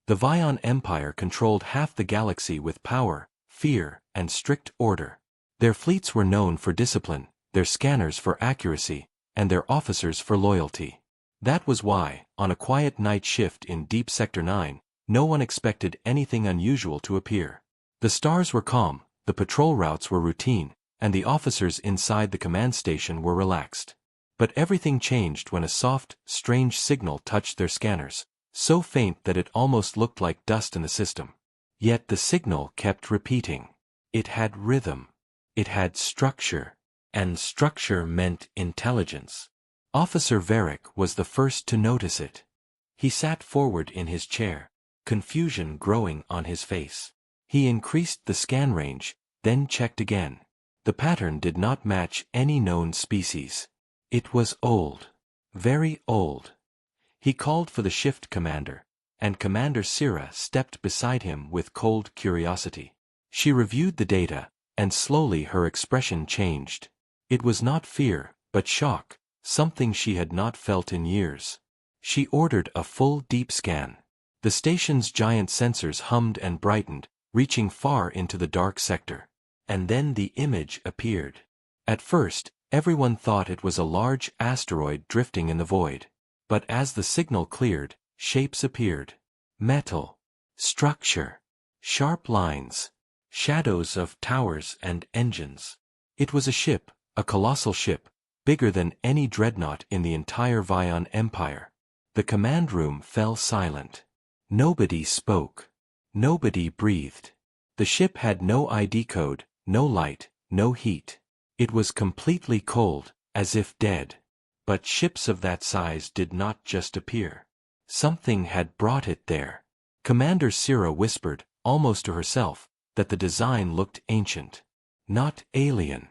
The Vion Empire controlled half the galaxy with power, fear, and strict order. Their fleets were known for discipline, their scanners for accuracy, and their officers for loyalty. That was why, on a quiet night shift in Deep Sector 9, no one expected anything unusual to appear. The stars were calm, the patrol routes were routine, and the officers inside the command station were relaxed. But everything changed when a soft, strange signal touched their scanners, so faint that it almost looked like dust in the system. Yet the signal kept repeating. It had rhythm. It had structure. And structure meant intelligence. Officer Varric was the first to notice it. He sat forward in his chair, confusion growing on his face. He increased the scan range, then checked again. The pattern did not match any known species. It was old. Very old. He called for the shift commander, and Commander Sira stepped beside him with cold curiosity. She reviewed the data, and slowly her expression changed. It was not fear, but shock, something she had not felt in years. She ordered a full deep scan. The station's giant sensors hummed and brightened, reaching far into the dark sector. And then the image appeared. At first, everyone thought it was a large asteroid drifting in the void. But as the signal cleared, shapes appeared. Metal. Structure. Sharp lines. Shadows of towers and engines. It was a ship, a colossal ship, bigger than any dreadnought in the entire Vion Empire. The command room fell silent. Nobody spoke. Nobody breathed. The ship had no ID code, no light, no heat. It was completely cold, as if dead. But ships of that size did not just appear. Something had brought it there. Commander Sira whispered, almost to herself, that the design looked ancient. Not alien.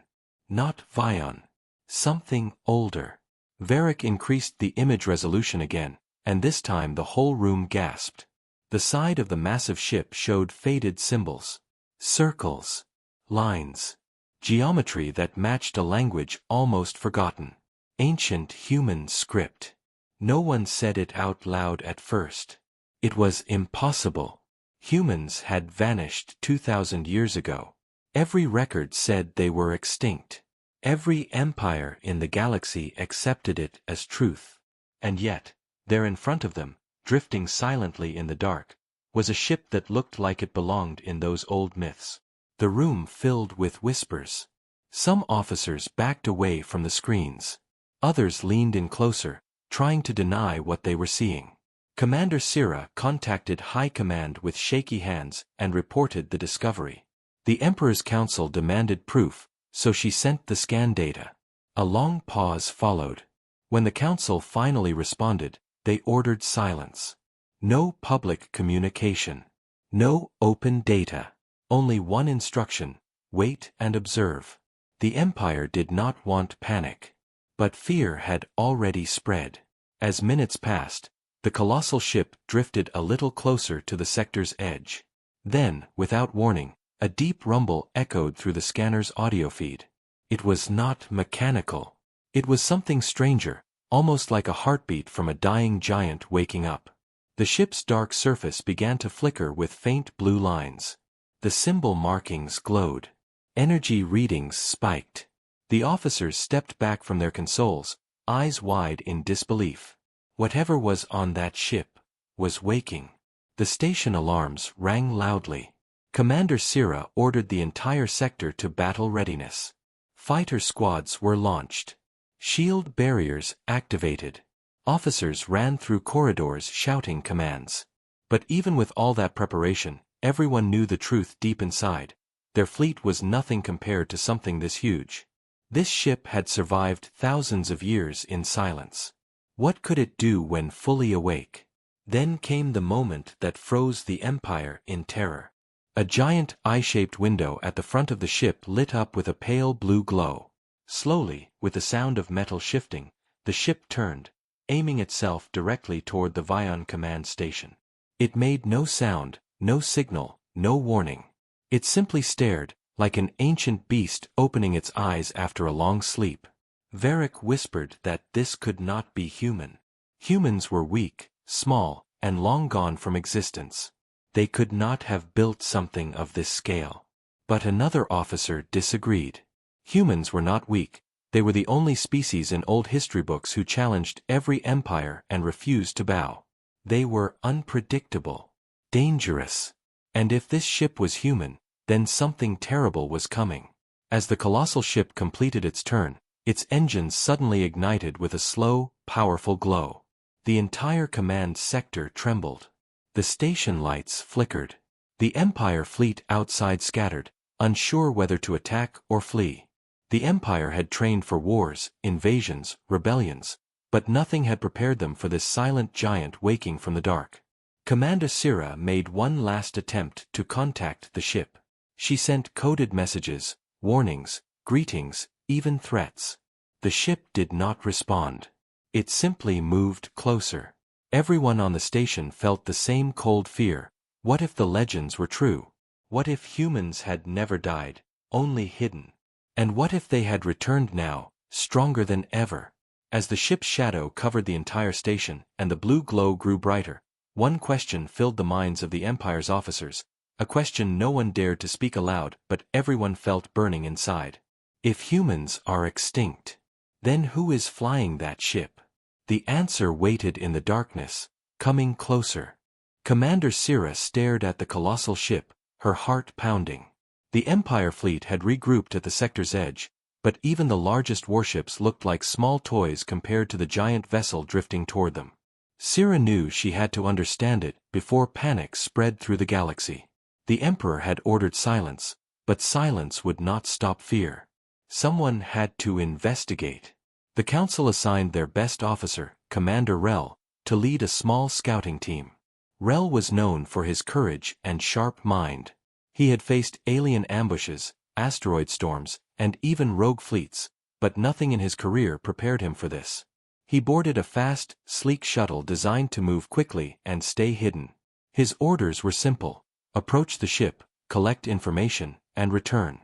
Not Vion. Something older. Varric increased the image resolution again, and this time the whole room gasped. The side of the massive ship showed faded symbols. Circles. Lines. Geometry that matched a language almost forgotten. Ancient human script. No one said it out loud at first. It was impossible. Humans had vanished 2,000 years ago. Every record said they were extinct. Every empire in the galaxy accepted it as truth. And yet, there in front of them, drifting silently in the dark, was a ship that looked like it belonged in those old myths. The room filled with whispers. Some officers backed away from the screens. Others leaned in closer, trying to deny what they were seeing. Commander Sira contacted High Command with shaky hands and reported the discovery. The Emperor's Council demanded proof, so she sent the scan data. A long pause followed. When the Council finally responded, they ordered silence. No public communication. No open data. Only one instruction: wait and observe. The Empire did not want panic. But fear had already spread. As minutes passed, the colossal ship drifted a little closer to the sector's edge. Then, without warning, a deep rumble echoed through the scanner's audio feed. It was not mechanical. It was something stranger, almost like a heartbeat from a dying giant waking up. The ship's dark surface began to flicker with faint blue lines. The symbol markings glowed. Energy readings spiked. The officers stepped back from their consoles, eyes wide in disbelief. Whatever was on that ship was waking. The station alarms rang loudly. Commander Sira ordered the entire sector to battle readiness. Fighter squads were launched. Shield barriers activated. Officers ran through corridors shouting commands. But even with all that preparation, everyone knew the truth deep inside. Their fleet was nothing compared to something this huge. This ship had survived thousands of years in silence. What could it do when fully awake? Then came the moment that froze the Empire in terror. A giant eye-shaped window at the front of the ship lit up with a pale blue glow. Slowly, with the sound of metal shifting, the ship turned, aiming itself directly toward the Vion command station. It made no sound, no signal, no warning. It simply stared, like an ancient beast opening its eyes after a long sleep. Varric whispered that this could not be human. Humans were weak, small, and long gone from existence. They could not have built something of this scale. But another officer disagreed. Humans were not weak. They were the only species in old history books who challenged every empire and refused to bow. They were unpredictable, dangerous. And if this ship was human, then something terrible was coming. As the colossal ship completed its turn, its engines suddenly ignited with a slow, powerful glow. The entire command sector trembled. The station lights flickered. The Empire fleet outside scattered, unsure whether to attack or flee. The Empire had trained for wars, invasions, rebellions, but nothing had prepared them for this silent giant waking from the dark. Commander Sira made one last attempt to contact the ship. She sent coded messages, warnings, greetings, even threats. The ship did not respond. It simply moved closer. Everyone on the station felt the same cold fear. What if the legends were true? What if humans had never died, only hidden? And what if they had returned now, stronger than ever? As the ship's shadow covered the entire station and the blue glow grew brighter, one question filled the minds of the Empire's officers, a question no one dared to speak aloud but everyone felt burning inside. If humans are extinct, then who is flying that ship? The answer waited in the darkness, coming closer. Commander Sira stared at the colossal ship, her heart pounding. The Empire fleet had regrouped at the sector's edge, but even the largest warships looked like small toys compared to the giant vessel drifting toward them. Sira knew she had to understand it before panic spread through the galaxy. The Emperor had ordered silence, but silence would not stop fear. Someone had to investigate. The Council assigned their best officer, Commander Rel, to lead a small scouting team. Rel was known for his courage and sharp mind. He had faced alien ambushes, asteroid storms, and even rogue fleets, but nothing in his career prepared him for this. He boarded a fast, sleek shuttle designed to move quickly and stay hidden. His orders were simple: approach the ship, collect information, and return.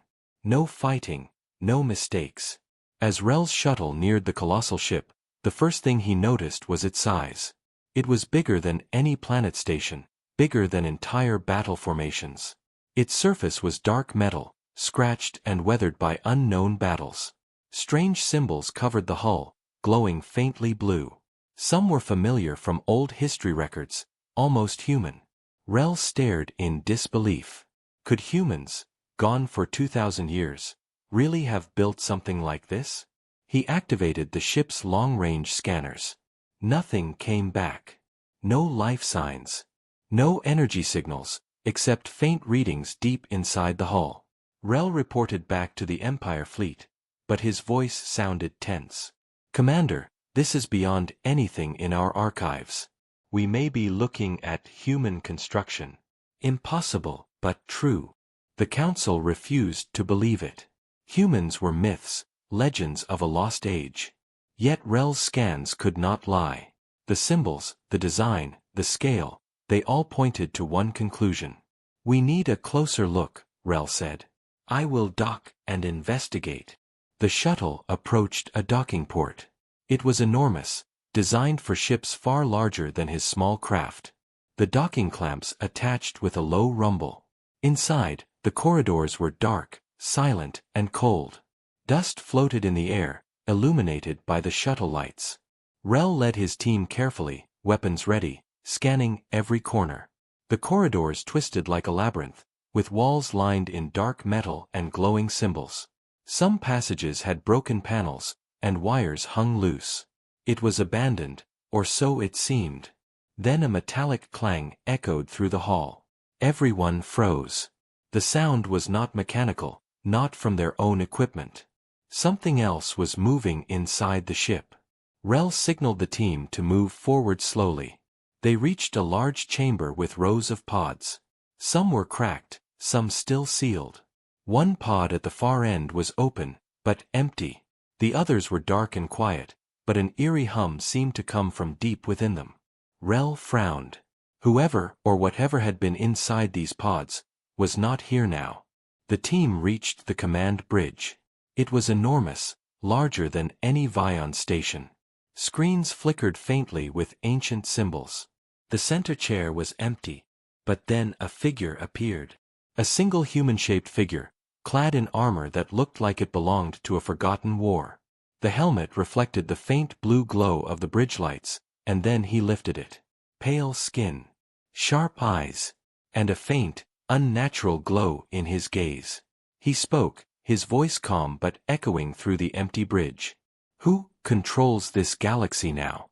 No fighting, no mistakes. As Rel's shuttle neared the colossal ship, the first thing he noticed was its size. It was bigger than any planet station, bigger than entire battle formations. Its surface was dark metal, scratched and weathered by unknown battles. Strange symbols covered the hull, glowing faintly blue. Some were familiar from old history records, almost human. Rel stared in disbelief. Could humans, gone for 2,000 years, really have built something like this? He activated the ship's long-range scanners. Nothing came back. No life signs. No energy signals, except faint readings deep inside the hull. Rel reported back to the Empire fleet, but his voice sounded tense. Commander, this is beyond anything in our archives. We may be looking at human construction. Impossible, but true. The Council refused to believe it. Humans were myths, legends of a lost age. Yet Rel's scans could not lie. The symbols, the design, the scale, they all pointed to one conclusion. We need a closer look, Rel said. I will dock and investigate. The shuttle approached a docking port. It was enormous, designed for ships far larger than his small craft. The docking clamps attached with a low rumble. Inside, the corridors were dark, silent, and cold. Dust floated in the air, illuminated by the shuttle lights. Rel led his team carefully, weapons ready, scanning every corner. The corridors twisted like a labyrinth, with walls lined in dark metal and glowing symbols. Some passages had broken panels, and wires hung loose. It was abandoned, or so it seemed. Then a metallic clang echoed through the hall. Everyone froze. The sound was not mechanical, not from their own equipment. Something else was moving inside the ship. Rel signaled the team to move forward slowly. They reached a large chamber with rows of pods. Some were cracked, some still sealed. One pod at the far end was open, but empty. The others were dark and quiet, but an eerie hum seemed to come from deep within them. Rel frowned. Whoever or whatever had been inside these pods was not here now. The team reached the command bridge. It was enormous, larger than any Vion station. Screens flickered faintly with ancient symbols. The center chair was empty, but then a figure appeared. A single human-shaped figure, clad in armor that looked like it belonged to a forgotten war. The helmet reflected the faint blue glow of the bridge lights, and then he lifted it. Pale skin, sharp eyes, and a faint, unnatural glow in his gaze. He spoke, his voice calm but echoing through the empty bridge. Who controls this galaxy now?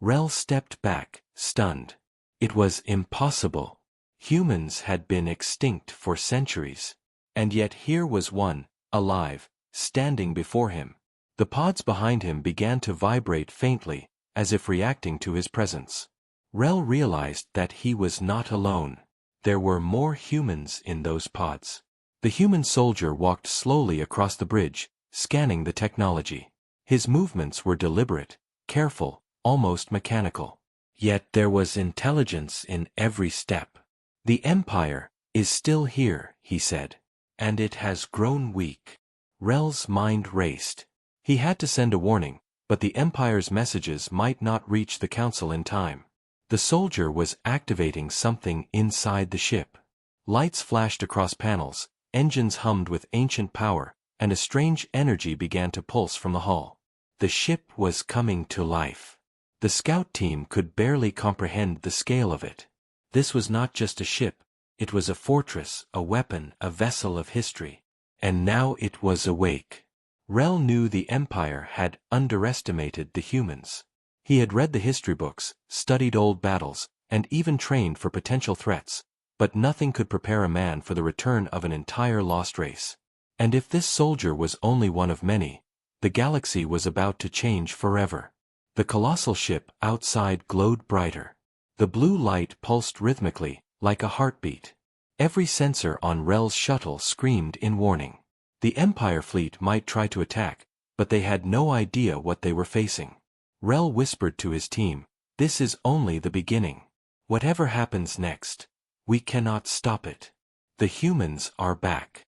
Rel stepped back, stunned. It was impossible. Humans had been extinct for centuries. And yet here was one, alive, standing before him. The pods behind him began to vibrate faintly, as if reacting to his presence. Rel realized that he was not alone. There were more humans in those pods. The human soldier walked slowly across the bridge, scanning the technology. His movements were deliberate, careful, almost mechanical. Yet there was intelligence in every step. The Empire is still here, he said. And it has grown weak. Rel's mind raced. He had to send a warning, but the Empire's messages might not reach the Council in time. The soldier was activating something inside the ship. Lights flashed across panels, engines hummed with ancient power, and a strange energy began to pulse from the hull. The ship was coming to life. The scout team could barely comprehend the scale of it. This was not just a ship, it was a fortress, a weapon, a vessel of history. And now it was awake. Rel knew the Empire had underestimated the humans. He had read the history books, studied old battles, and even trained for potential threats, but nothing could prepare a man for the return of an entire lost race. And if this soldier was only one of many, the galaxy was about to change forever. The colossal ship outside glowed brighter. The blue light pulsed rhythmically, like a heartbeat. Every sensor on Rel's shuttle screamed in warning. The Empire fleet might try to attack, but they had no idea what they were facing. Rel whispered to his team, "This is only the beginning. Whatever happens next, we cannot stop it. The humans are back."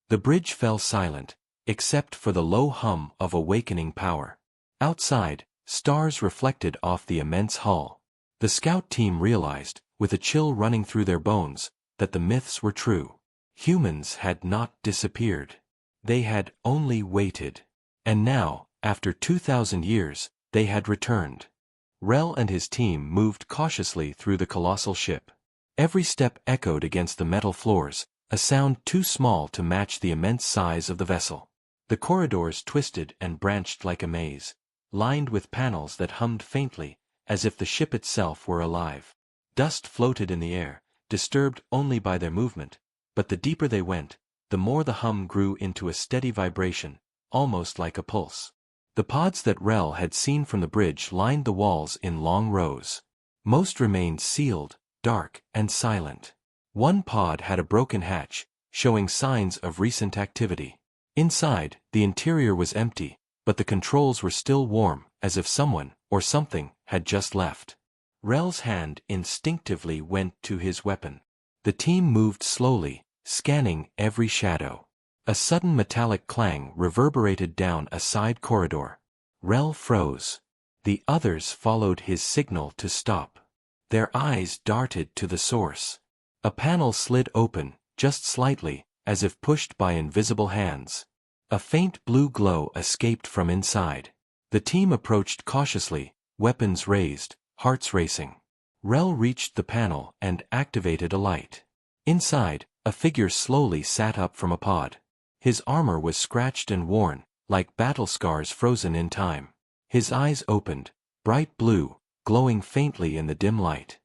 The bridge fell silent, except for the low hum of awakening power. Outside, stars reflected off the immense hull. The scout team realized, with a chill running through their bones, that the myths were true. Humans had not disappeared. They had only waited. And now, after 2,000 years, they had returned. Rel and his team moved cautiously through the colossal ship. Every step echoed against the metal floors, a sound too small to match the immense size of the vessel. The corridors twisted and branched like a maze, lined with panels that hummed faintly, as if the ship itself were alive. Dust floated in the air, disturbed only by their movement, but the deeper they went, the more the hum grew into a steady vibration, almost like a pulse. The pods that Rel had seen from the bridge lined the walls in long rows. Most remained sealed, dark, and silent. One pod had a broken hatch, showing signs of recent activity. Inside, the interior was empty, but the controls were still warm, as if someone, or something, had just left. Rel's hand instinctively went to his weapon. The team moved slowly, scanning every shadow. A sudden metallic clang reverberated down a side corridor. Rel froze. The others followed his signal to stop. Their eyes darted to the source. A panel slid open, just slightly, as if pushed by invisible hands. A faint blue glow escaped from inside. The team approached cautiously, weapons raised, hearts racing. Rel reached the panel and activated a light. Inside, a figure slowly sat up from a pod. His armor was scratched and worn, like battle scars frozen in time. His eyes opened, bright blue, glowing faintly in the dim light.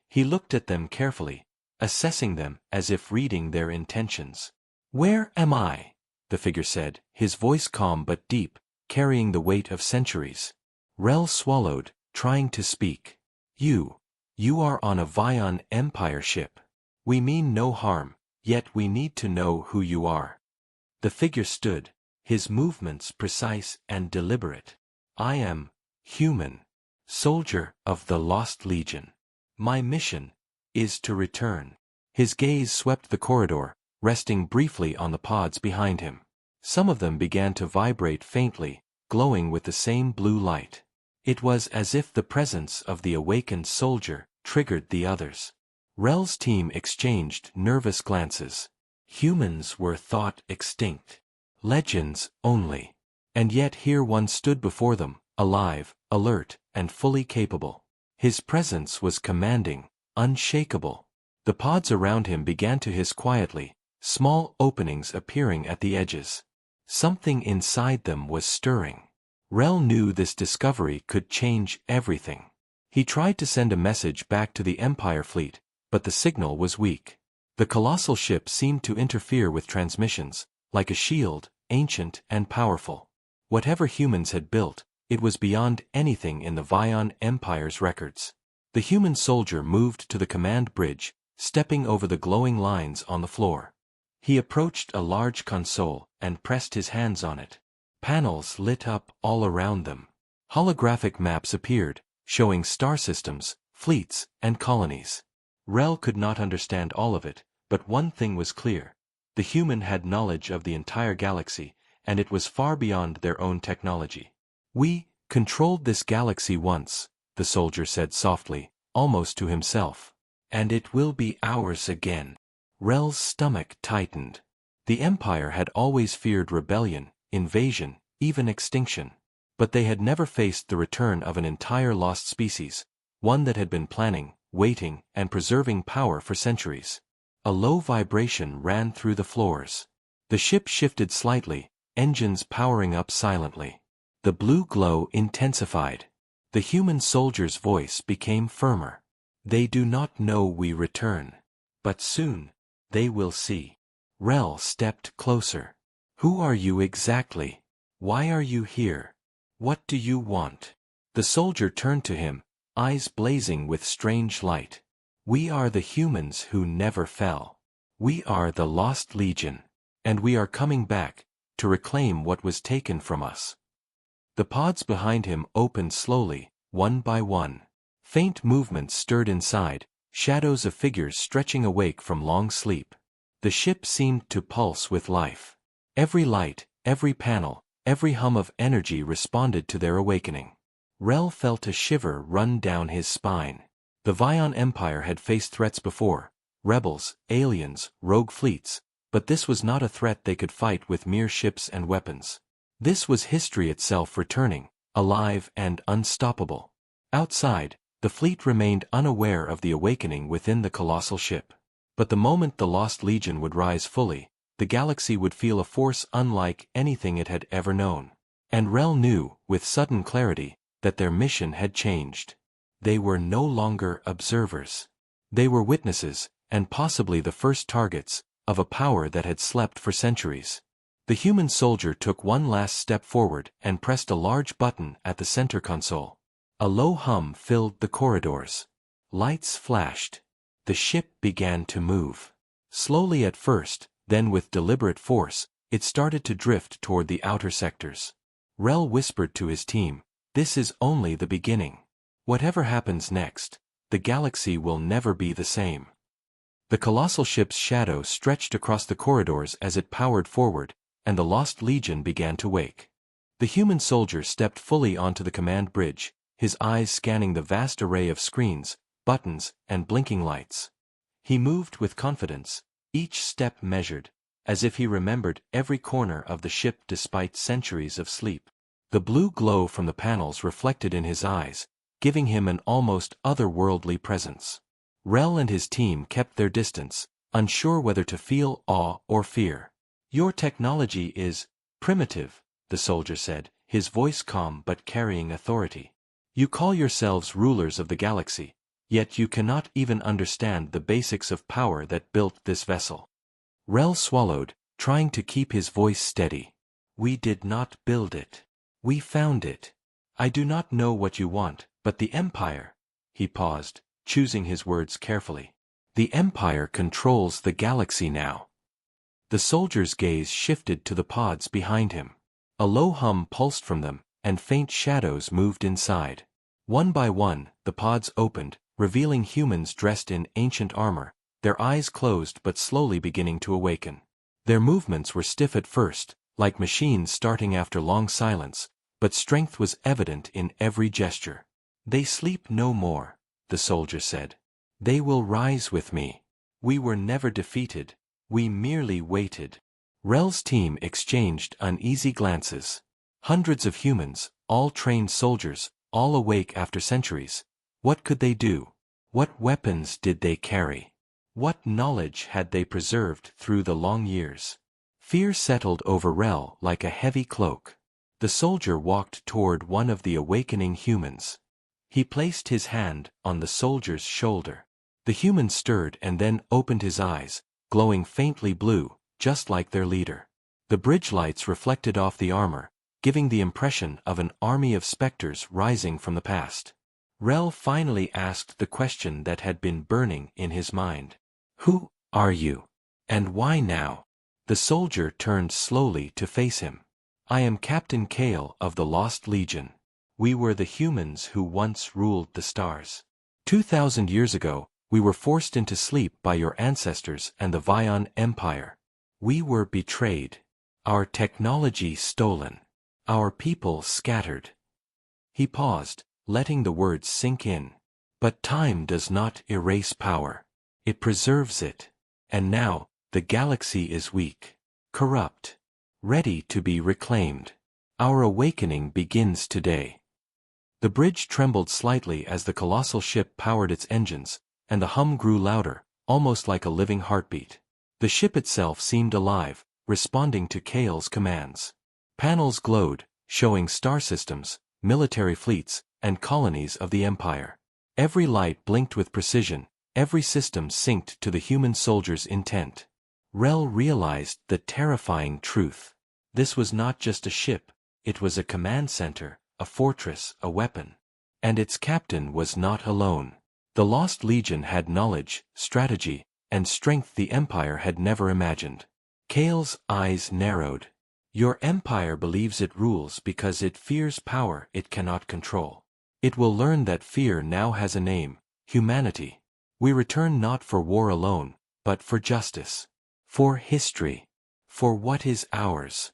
He looked at them carefully, assessing them as if reading their intentions. "Where am I?" the figure said, his voice calm but deep, carrying the weight of centuries. Rel swallowed, trying to speak. You are on a Vion Empire ship. We mean no harm, yet we need to know who you are." The figure stood, his movements precise and deliberate. "I am human, soldier of the Lost Legion. My mission is to return." His gaze swept the corridor, resting briefly on the pods behind him. Some of them began to vibrate faintly, glowing with the same blue light. It was as if the presence of the awakened soldier triggered the others. Rel's team exchanged nervous glances. Humans were thought extinct. Legends only. And yet here one stood before them, alive, alert, and fully capable. His presence was commanding, unshakable. The pods around him began to hiss quietly, small openings appearing at the edges. Something inside them was stirring. Rel knew this discovery could change everything. He tried to send a message back to the Empire fleet, but the signal was weak. The colossal ship seemed to interfere with transmissions, like a shield, ancient and powerful. Whatever humans had built, it was beyond anything in the Vion Empire's records. The human soldier moved to the command bridge, stepping over the glowing lines on the floor. He approached a large console and pressed his hands on it. Panels lit up all around them. Holographic maps appeared, showing star systems, fleets, and colonies. Rel could not understand all of it, but one thing was clear. The human had knowledge of the entire galaxy, and it was far beyond their own technology. "We controlled this galaxy once," the soldier said softly, almost to himself. "And it will be ours again." Rel's stomach tightened. The Empire had always feared rebellion, invasion, even extinction. But they had never faced the return of an entire lost species, one that had been planning, waiting, and preserving power for centuries. A low vibration ran through the floors. The ship shifted slightly, engines powering up silently. The blue glow intensified. The human soldier's voice became firmer. "They do not know we return. But soon, they will see." Rel stepped closer. "Who are you exactly? Why are you here? What do you want?" The soldier turned to him, eyes blazing with strange light. "We are the humans who never fell. We are the Lost Legion. And we are coming back, to reclaim what was taken from us." The pods behind him opened slowly, one by one. Faint movements stirred inside, shadows of figures stretching awake from long sleep. The ship seemed to pulse with life. Every light, every panel, every hum of energy responded to their awakening. Rel felt a shiver run down his spine. The Vion Empire had faced threats before, rebels, aliens, rogue fleets, but this was not a threat they could fight with mere ships and weapons. This was history itself returning, alive and unstoppable. Outside, the fleet remained unaware of the awakening within the colossal ship. But the moment the Lost Legion would rise fully, the galaxy would feel a force unlike anything it had ever known. And Rel knew, with sudden clarity, that their mission had changed. They were no longer observers. They were witnesses, and possibly the first targets, of a power that had slept for centuries. The human soldier took one last step forward and pressed a large button at the center console. A low hum filled the corridors. Lights flashed. The ship began to move. Slowly at first, then with deliberate force, it started to drift toward the outer sectors. Rel whispered to his team, "This is only the beginning. Whatever happens next, the galaxy will never be the same." The colossal ship's shadow stretched across the corridors as it powered forward, and the Lost Legion began to wake. The human soldier stepped fully onto the command bridge, his eyes scanning the vast array of screens, buttons, and blinking lights. He moved with confidence, each step measured, as if he remembered every corner of the ship despite centuries of sleep. The blue glow from the panels reflected in his eyes, giving him an almost otherworldly presence. Rel and his team kept their distance, unsure whether to feel awe or fear. "Your technology is primitive," the soldier said, his voice calm but carrying authority. "You call yourselves rulers of the galaxy, yet you cannot even understand the basics of power that built this vessel." Rel swallowed, trying to keep his voice steady. "We did not build it. We found it. I do not know what you want, but the Empire—" He paused, choosing his words carefully. "The Empire controls the galaxy now." The soldier's gaze shifted to the pods behind him. A low hum pulsed from them, and faint shadows moved inside. One by one, the pods opened, revealing humans dressed in ancient armor, their eyes closed but slowly beginning to awaken. Their movements were stiff at first, like machines starting after long silence, but strength was evident in every gesture. "They sleep no more," the soldier said. They will rise with me. We were never defeated. We merely waited. Rel's team exchanged uneasy glances. Hundreds of humans, all trained soldiers, all awake after centuries. What could they do? What weapons did they carry? What knowledge had they preserved through the long years? Fear settled over Rel like a heavy cloak. The soldier walked toward one of the awakening humans. He placed his hand on the soldier's shoulder. The human stirred and then opened his eyes, glowing faintly blue, just like their leader. The bridge lights reflected off the armor, giving the impression of an army of specters rising from the past. Rel finally asked the question that had been burning in his mind. Who are you? And why now? The soldier turned slowly to face him. I am Captain Kale of the Lost Legion. We were the humans who once ruled the stars. 2,000 years ago, we were forced into sleep by your ancestors and the Vion Empire. We were betrayed. Our technology stolen. Our people scattered. He paused, letting the words sink in. But time does not erase power. It preserves it. And now, the galaxy is weak, corrupt, ready to be reclaimed. Our awakening begins today. The bridge trembled slightly as the colossal ship powered its engines, and the hum grew louder, almost like a living heartbeat. The ship itself seemed alive, responding to Kale's commands. Panels glowed, showing star systems, military fleets, and colonies of the Empire. Every light blinked with precision, every system synced to the human soldier's intent. Rel realized the terrifying truth. This was not just a ship, it was a command center, a fortress, a weapon. And its captain was not alone. The Lost Legion had knowledge, strategy, and strength the Empire had never imagined. Kale's eyes narrowed. Your Empire believes it rules because it fears power it cannot control. It will learn that fear now has a name, humanity. We return not for war alone, but for justice. For history. For what is ours.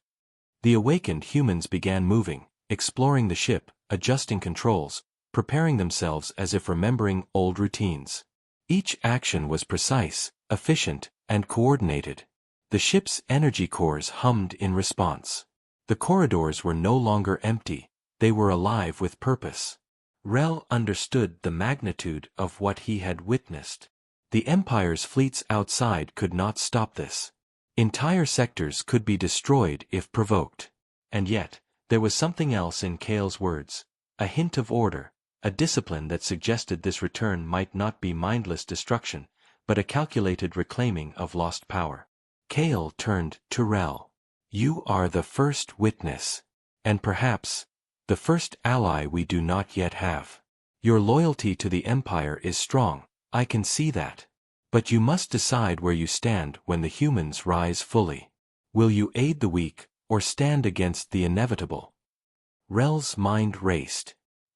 The awakened humans began moving, exploring the ship, adjusting controls, preparing themselves as if remembering old routines. Each action was precise, efficient, and coordinated. The ship's energy cores hummed in response. The corridors were no longer empty, they were alive with purpose. Rel understood the magnitude of what he had witnessed. The Empire's fleets outside could not stop this. Entire sectors could be destroyed if provoked. And yet, there was something else in Kale's words, a hint of order, a discipline that suggested this return might not be mindless destruction, but a calculated reclaiming of lost power. Kale turned to Rel. You are the first witness, and perhaps, the first ally we do not yet have. Your loyalty to the Empire is strong, I can see that. But you must decide where you stand when the humans rise fully. Will you aid the weak, or stand against the inevitable? Rel's mind raced.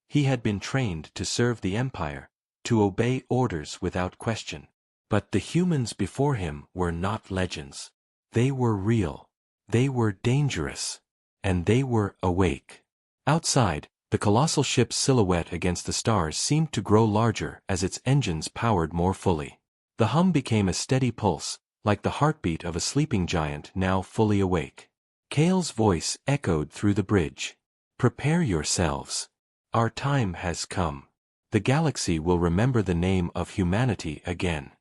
He had been trained to serve the Empire, to obey orders without question. But the humans before him were not legends. They were real. They were dangerous. And they were awake. Outside, the colossal ship's silhouette against the stars seemed to grow larger as its engines powered more fully. The hum became a steady pulse, like the heartbeat of a sleeping giant now fully awake. Kale's voice echoed through the bridge. Prepare yourselves. Our time has come. The galaxy will remember the name of humanity again.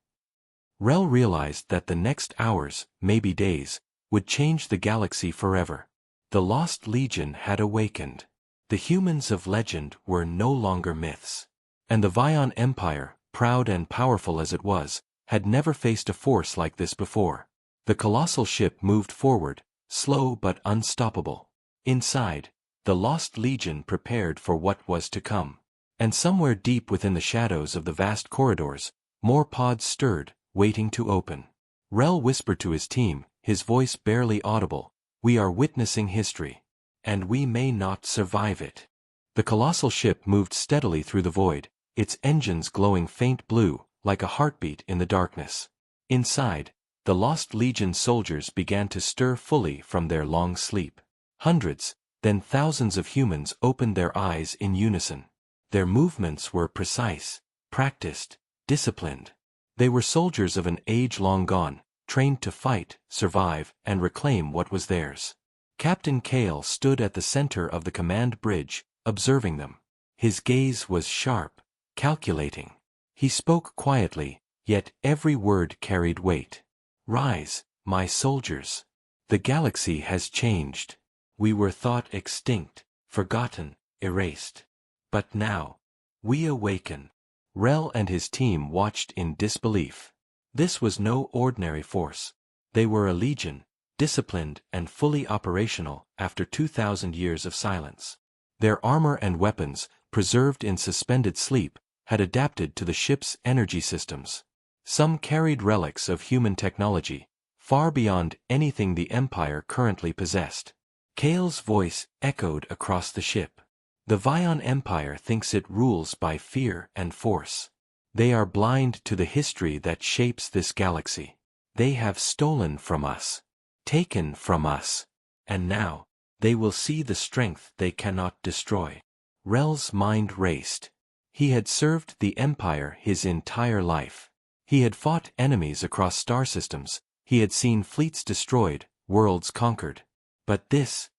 Rel realized that the next hours, maybe days, would change the galaxy forever. The Lost Legion had awakened. The humans of legend were no longer myths. And the Vion Empire, proud and powerful as it was, had never faced a force like this before. The colossal ship moved forward, slow but unstoppable. Inside, the Lost Legion prepared for what was to come. And somewhere deep within the shadows of the vast corridors, more pods stirred, waiting to open. Rel whispered to his team, his voice barely audible, "We are witnessing history. And we may not survive it." The colossal ship moved steadily through the void, its engines glowing faint blue, like a heartbeat in the darkness. Inside, the Lost Legion soldiers began to stir fully from their long sleep. Hundreds, then thousands of humans opened their eyes in unison. Their movements were precise, practiced, disciplined. They were soldiers of an age long gone, trained to fight, survive, and reclaim what was theirs. Captain Kale stood at the center of the command bridge, observing them. His gaze was sharp, calculating. He spoke quietly, yet every word carried weight. "Rise, my soldiers. The galaxy has changed. We were thought extinct, forgotten, erased. But now, we awaken." Rel and his team watched in disbelief. This was no ordinary force. They were a legion, disciplined and fully operational after 2,000 years of silence. Their armor and weapons, preserved in suspended sleep, had adapted to the ship's energy systems. Some carried relics of human technology, far beyond anything the Empire currently possessed. Kale's voice echoed across the ship. "The Vion Empire thinks it rules by fear and force. They are blind to the history that shapes this galaxy. They have stolen from us, taken from us, and now, they will see the strength they cannot destroy." Rel's mind raced. He had served the Empire his entire life. He had fought enemies across star systems, he had seen fleets destroyed, worlds conquered. But this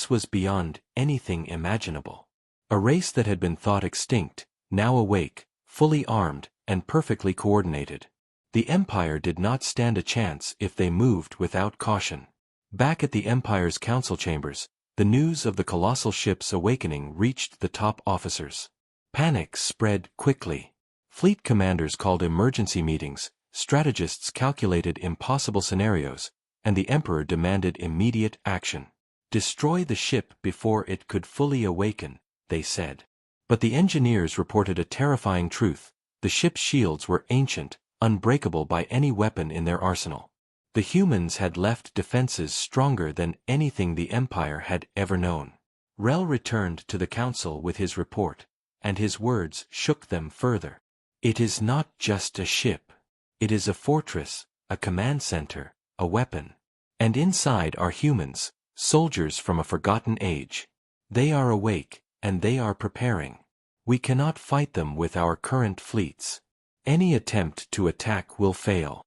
was beyond anything imaginable. A race that had been thought extinct, now awake, fully armed, and perfectly coordinated. The Empire did not stand a chance if they moved without caution. Back at the Empire's council chambers, the news of the colossal ship's awakening reached the top officers. Panic spread quickly. Fleet commanders called emergency meetings, strategists calculated impossible scenarios, and the Emperor demanded immediate action. "Destroy the ship before it could fully awaken," they said. But the engineers reported a terrifying truth: the ship's shields were ancient, unbreakable by any weapon in their arsenal. The humans had left defenses stronger than anything the Empire had ever known. Rel returned to the council with his report, and his words shook them further. "It is not just a ship. It is a fortress, a command center, a weapon. And inside are humans, soldiers from a forgotten age. They are awake, and they are preparing. We cannot fight them with our current fleets. Any attempt to attack will fail."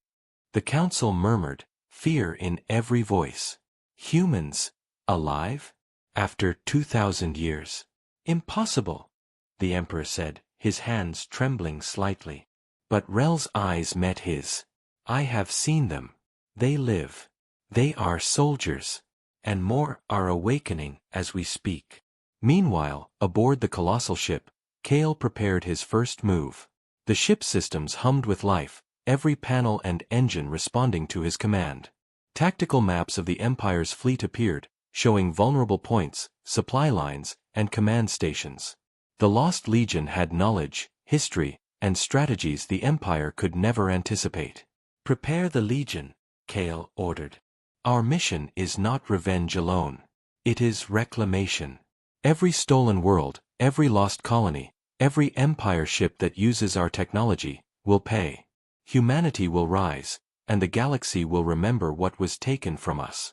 The council murmured, fear in every voice. Humans, alive? After 2,000 years? "Impossible," the Emperor said, his hands trembling slightly. But Rel's eyes met his. "I have seen them. They live. They are soldiers. And more are awakening as we speak." Meanwhile, aboard the colossal ship, Kale prepared his first move. The ship's systems hummed with life, every panel and engine responding to his command. Tactical maps of the Empire's fleet appeared, showing vulnerable points, supply lines, and command stations. The Lost Legion had knowledge, history, and strategies the Empire could never anticipate. "Prepare the Legion," Kale ordered. "Our mission is not revenge alone. It is reclamation. Every stolen world, every lost colony, every Empire ship that uses our technology, will pay. Humanity will rise, and the galaxy will remember what was taken from us."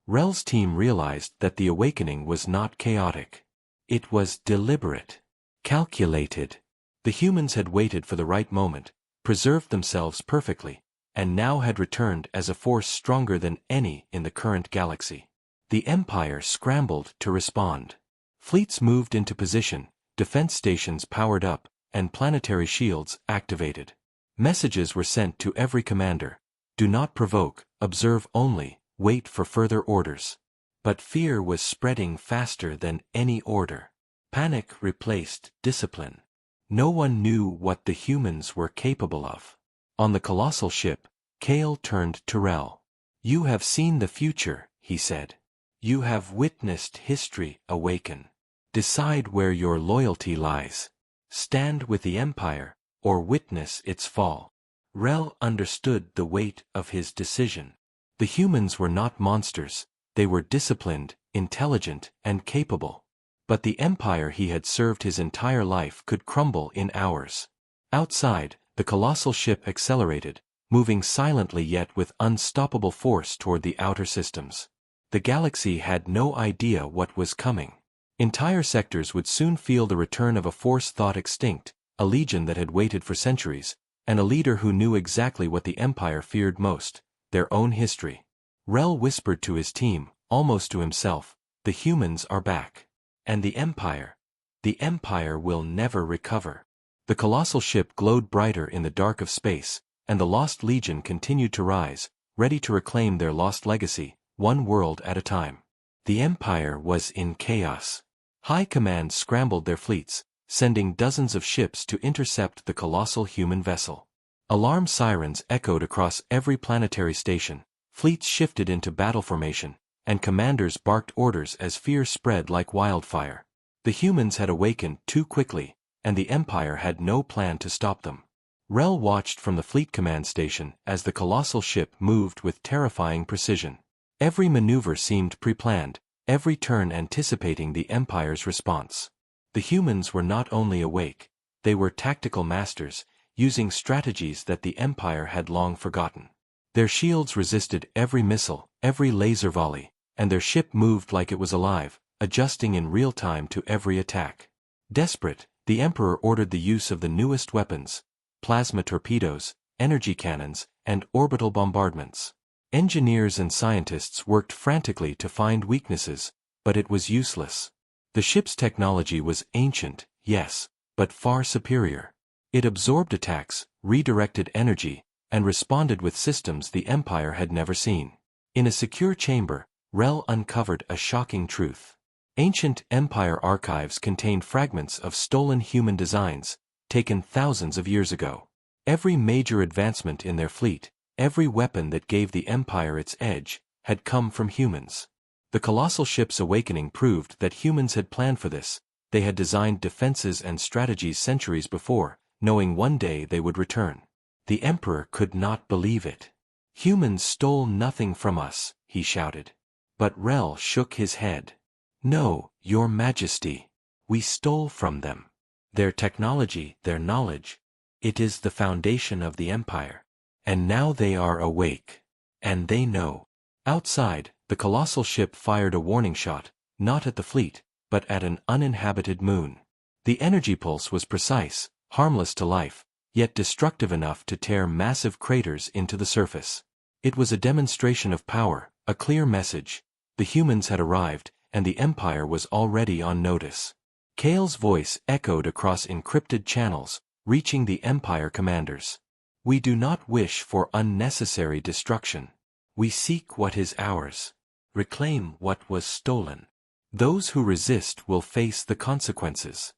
Rel's team realized that the awakening was not chaotic. It was deliberate, calculated. The humans had waited for the right moment, preserved themselves perfectly, and now had returned as a force stronger than any in the current galaxy. The Empire scrambled to respond. Fleets moved into position, defense stations powered up, and planetary shields activated. Messages were sent to every commander: "Do not provoke, observe only, wait for further orders." But fear was spreading faster than any order. Panic replaced discipline. No one knew what the humans were capable of. On the colossal ship, Kale turned to Rel. "You have seen the future," he said. "You have witnessed history awaken. Decide where your loyalty lies. Stand with the Empire, or witness its fall." Rel understood the weight of his decision. The humans were not monsters, they were disciplined, intelligent, and capable. But the Empire he had served his entire life could crumble in hours. Outside, the colossal ship accelerated, moving silently yet with unstoppable force toward the outer systems. The galaxy had no idea what was coming. Entire sectors would soon feel the return of a force thought extinct, a legion that had waited for centuries, and a leader who knew exactly what the Empire feared most, their own history. Rel whispered to his team, almost to himself, "The humans are back. And the Empire will never recover." The colossal ship glowed brighter in the dark of space, and the Lost Legion continued to rise, ready to reclaim their lost legacy, one world at a time. The Empire was in chaos. High Command scrambled their fleets, sending dozens of ships to intercept the colossal human vessel. Alarm sirens echoed across every planetary station, fleets shifted into battle formation, and commanders barked orders as fear spread like wildfire. The humans had awakened too quickly, and the Empire had no plan to stop them. Rel watched from the fleet command station as the colossal ship moved with terrifying precision. Every maneuver seemed pre-planned, every turn anticipating the Empire's response. The humans were not only awake, they were tactical masters, using strategies that the Empire had long forgotten. Their shields resisted every missile, every laser volley, and their ship moved like it was alive, adjusting in real time to every attack. Desperate, the Emperor ordered the use of the newest weapons: plasma torpedoes, energy cannons, and orbital bombardments. Engineers and scientists worked frantically to find weaknesses, but it was useless. The ship's technology was ancient, yes, but far superior. It absorbed attacks, redirected energy, and responded with systems the Empire had never seen. In a secure chamber, Rel uncovered a shocking truth. Ancient Empire archives contained fragments of stolen human designs, taken thousands of years ago. Every major advancement in their fleet, every weapon that gave the Empire its edge, had come from humans. The colossal ship's awakening proved that humans had planned for this. They had designed defenses and strategies centuries before, knowing one day they would return. The Emperor could not believe it. "Humans stole nothing from us," he shouted. But Rel shook his head. "No, Your Majesty. We stole from them. Their technology, their knowledge. It is the foundation of the Empire. And now they are awake. And they know." Outside, the colossal ship fired a warning shot, not at the fleet, but at an uninhabited moon. The energy pulse was precise, harmless to life, yet destructive enough to tear massive craters into the surface. It was a demonstration of power, a clear message. The humans had arrived, and the Empire was already on notice. Kale's voice echoed across encrypted channels, reaching the Empire commanders. "We do not wish for unnecessary destruction. We seek what is ours. Reclaim what was stolen. Those who resist will face the consequences."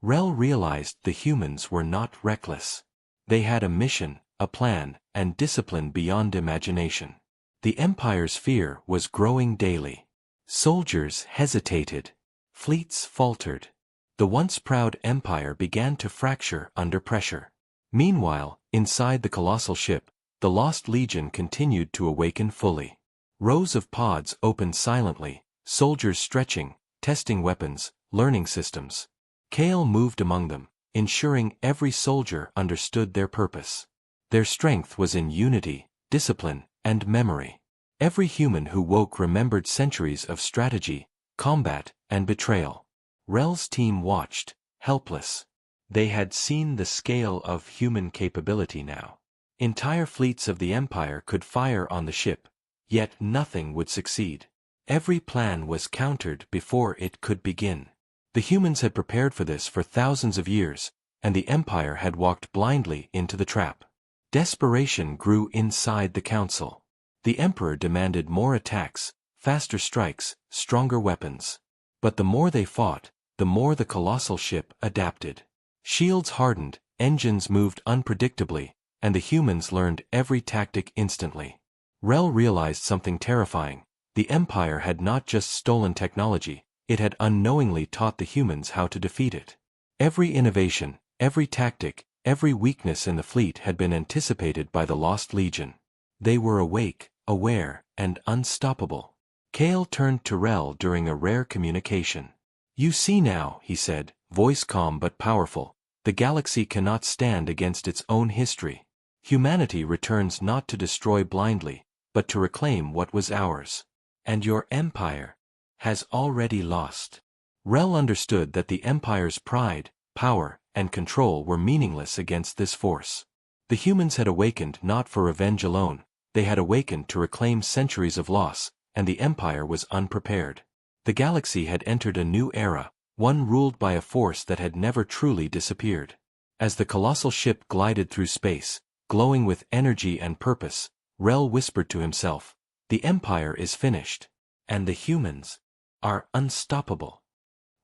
Rel realized the humans were not reckless. They had a mission, a plan, and discipline beyond imagination. The Empire's fear was growing daily. Soldiers hesitated. Fleets faltered. The once proud Empire began to fracture under pressure. Meanwhile, inside the colossal ship, the Lost Legion continued to awaken fully. Rows of pods opened silently, soldiers stretching, testing weapons, learning systems. Kale moved among them, ensuring every soldier understood their purpose. Their strength was in unity, discipline, and memory. Every human who woke remembered centuries of strategy, combat, and betrayal. Rel's team watched, helpless. They had seen the scale of human capability now. Entire fleets of the Empire could fire on the ship, yet nothing would succeed. Every plan was countered before it could begin. The humans had prepared for this for thousands of years, and the Empire had walked blindly into the trap. Desperation grew inside the council. The Emperor demanded more attacks, faster strikes, stronger weapons. But the more they fought, the more the colossal ship adapted. Shields hardened, engines moved unpredictably, and the humans learned every tactic instantly. Rel realized something terrifying. The Empire had not just stolen technology, it had unknowingly taught the humans how to defeat it. Every innovation, every tactic, every weakness in the fleet had been anticipated by the Lost Legion. They were awake, aware, and unstoppable. Kale turned to Rel during a rare communication. "You see now," he said, voice calm but powerful, "the galaxy cannot stand against its own history. Humanity returns not to destroy blindly, but to reclaim what was ours. And your Empire has already lost." Rel understood that the Empire's pride, power, and control were meaningless against this force. The humans had awakened not for revenge alone, they had awakened to reclaim centuries of loss, and the Empire was unprepared. The galaxy had entered a new era, one ruled by a force that had never truly disappeared. As the colossal ship glided through space, glowing with energy and purpose, Rel whispered to himself, "The Empire is finished, and the humans are unstoppable."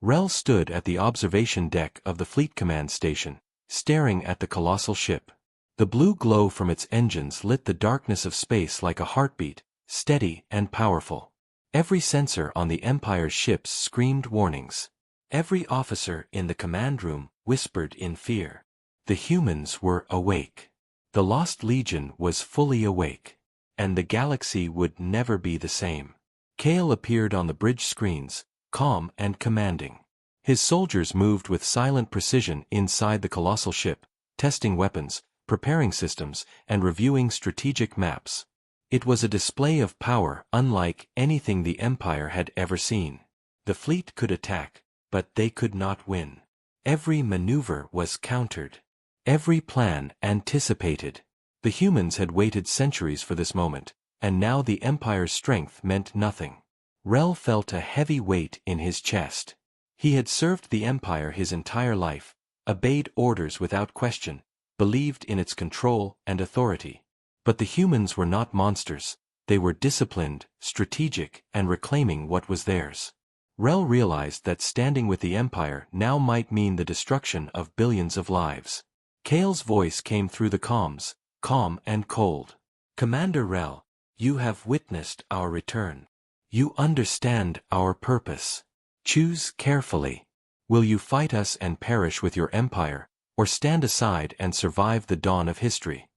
Rel stood at the observation deck of the Fleet Command Station, staring at the colossal ship. The blue glow from its engines lit the darkness of space like a heartbeat, steady and powerful. Every sensor on the Empire's ships screamed warnings. Every officer in the command room whispered in fear. The humans were awake. The Lost Legion was fully awake. And the galaxy would never be the same. Kale appeared on the bridge screens, calm and commanding. His soldiers moved with silent precision inside the colossal ship, testing weapons, preparing systems, and reviewing strategic maps. It was a display of power unlike anything the Empire had ever seen. The fleet could attack, but they could not win. Every maneuver was countered. Every plan anticipated. The humans had waited centuries for this moment, and now the Empire's strength meant nothing. Rel felt a heavy weight in his chest. He had served the Empire his entire life, obeyed orders without question, believed in its control and authority. But the humans were not monsters, they were disciplined, strategic, and reclaiming what was theirs. Rel realized that standing with the Empire now might mean the destruction of billions of lives. Kale's voice came through the comms, calm and cold. "Commander Rel, you have witnessed our return. You understand our purpose. Choose carefully. Will you fight us and perish with your Empire, or stand aside and survive the dawn of history?"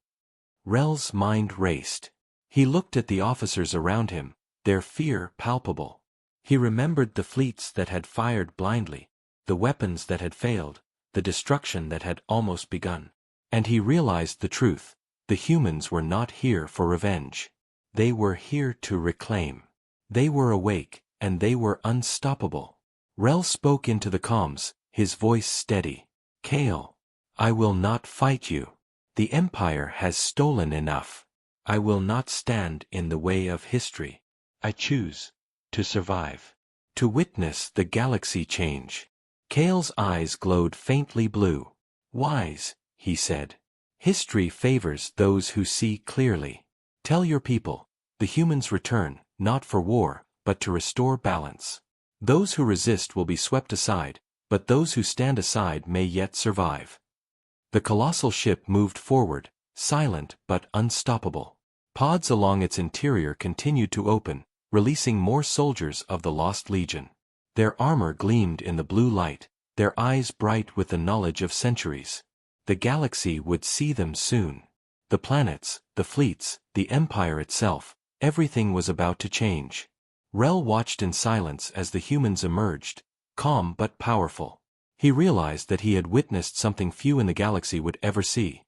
Rel's mind raced. He looked at the officers around him, their fear palpable. He remembered the fleets that had fired blindly, the weapons that had failed, the destruction that had almost begun. And he realized the truth. The humans were not here for revenge. They were here to reclaim. They were awake, and they were unstoppable. Rel spoke into the comms, his voice steady. "Kale, I will not fight you. The Empire has stolen enough. I will not stand in the way of history. I choose to survive, to witness the galaxy change." Kale's eyes glowed faintly blue. "Wise," he said. "History favors those who see clearly. Tell your people, the humans return, not for war, but to restore balance. Those who resist will be swept aside, but those who stand aside may yet survive." The colossal ship moved forward, silent but unstoppable. Pods along its interior continued to open, releasing more soldiers of the Lost Legion. Their armor gleamed in the blue light, their eyes bright with the knowledge of centuries. The galaxy would see them soon. The planets, the fleets, the Empire itself, everything was about to change. Rel watched in silence as the humans emerged, calm but powerful. He realized that he had witnessed something few in the galaxy would ever see.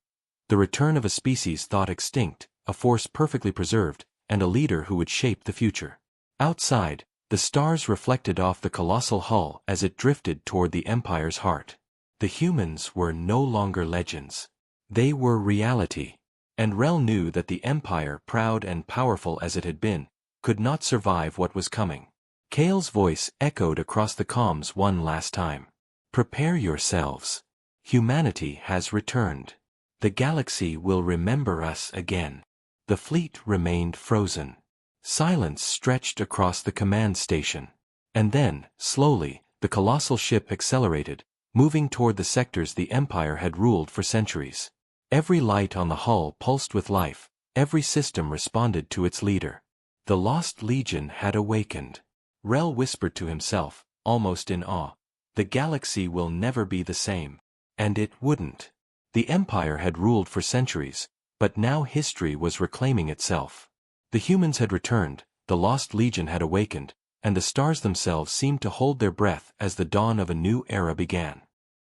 The return of a species thought extinct, a force perfectly preserved, and a leader who would shape the future. Outside, the stars reflected off the colossal hull as it drifted toward the Empire's heart. The humans were no longer legends. They were reality. And Rel knew that the Empire, proud and powerful as it had been, could not survive what was coming. Kale's voice echoed across the comms one last time. "Prepare yourselves. Humanity has returned. The galaxy will remember us again." The fleet remained frozen. Silence stretched across the command station. And then, slowly, the colossal ship accelerated, moving toward the sectors the Empire had ruled for centuries. Every light on the hull pulsed with life, every system responded to its leader. The Lost Legion had awakened. Rel whispered to himself, almost in awe. The galaxy will never be the same. And it wouldn't. The Empire had ruled for centuries, but now history was reclaiming itself. The humans had returned, the Lost Legion had awakened, and the stars themselves seemed to hold their breath as the dawn of a new era began.